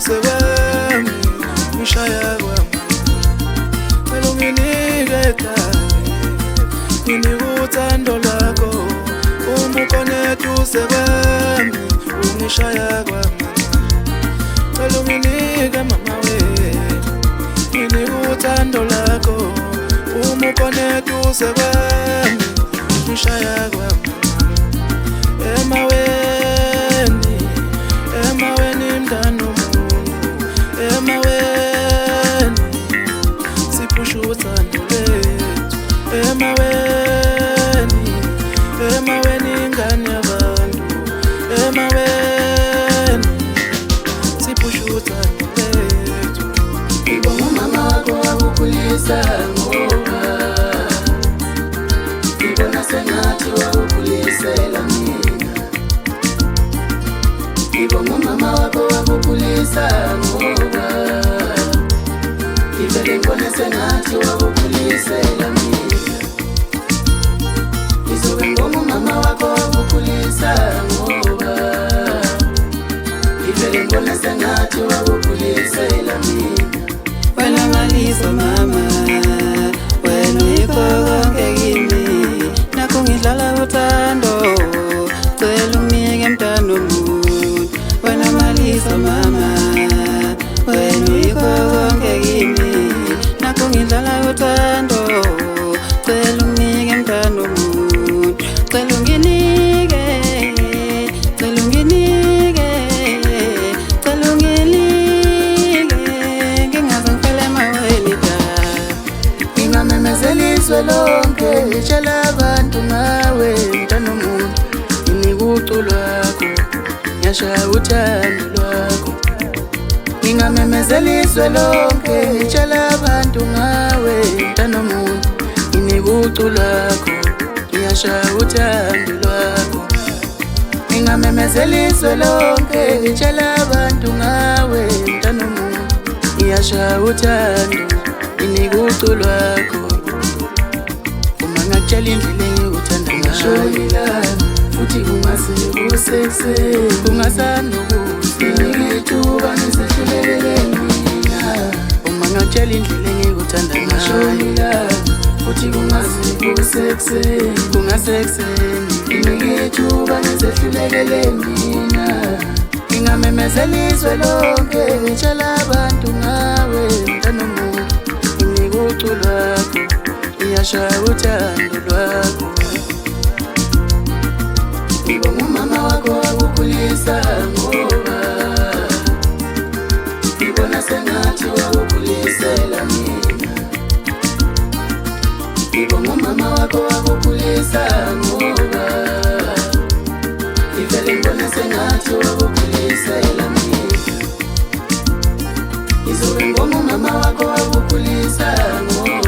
duze kwami ngishaya kwami cela unginike dali nginike uthando lwakho uma ukhona duze kwami ungishaya kwami cela unginike mama we nginike uthando lwakho uma ukhona duze kwami ngishaya kwami emaweni mntana womuntu emaweni siphusha uthando lethu emaweni ingane yabantu emaweni siphusha uthando lethu ngibonga umama wakho wakukhulisa ngoba ngibona sengathi wakukhulisela mina ngibonga umama wakho wakukhulisa ngoba ngivele ngibone sengathi wakukhulisela mina ngizobe ngibonga umama wakho wakukhulisa ngoba ngivele ngibone sengathi wakukhulisela mina wena maliso mama wena uyikho konke kimi nakho ngidlala uthando cela unginike mntana womuntu wena maliso mama wena uyikho konke kimi nakho ngidlala uthando cela unginike mntana womuntu cela unginike ngingaze ngifele emaweni da ngingamemezela izwe lonke ngitshela abantu ngawe mntana womuntu nginika uculo lwakho ngiyashaya uthando lwakho ngingamemezela izwe lonke ngitshela abantu ngawe mntana womuntu nginika uculo lwakho ngiyashaya uthando lwakho ngingamemezela izwe lonke ngitshela abantu ngawe mntana womuntu ngiyashaya uthando nginika uculo lwakho uma ngakutshela indlela engikuthanda ngayo futhi kungase kusekuseni kungasanokuhle nginike ithuba ngisehlulekele mina uma ngakutshela indlela engikuthanda ngayo futhi kungase kusekuseni kungasekuseni nginike ithuba ngisehlulekele mina ngingamemezela izwe lonke ngitshela abantu ngawe mntana womuntu nginika uculo lwakho ngiyashaya uthando lwakho ngibonga umama wakho wakukhulisa ngoba ngibona sengathi wakukhulisela mina ngibonga umama wakho wakukhulisa ngoba ngivele ngibona sengathi wakukhulisela mina ngizobe ngibonga umama wakho wakukhulisa ngoba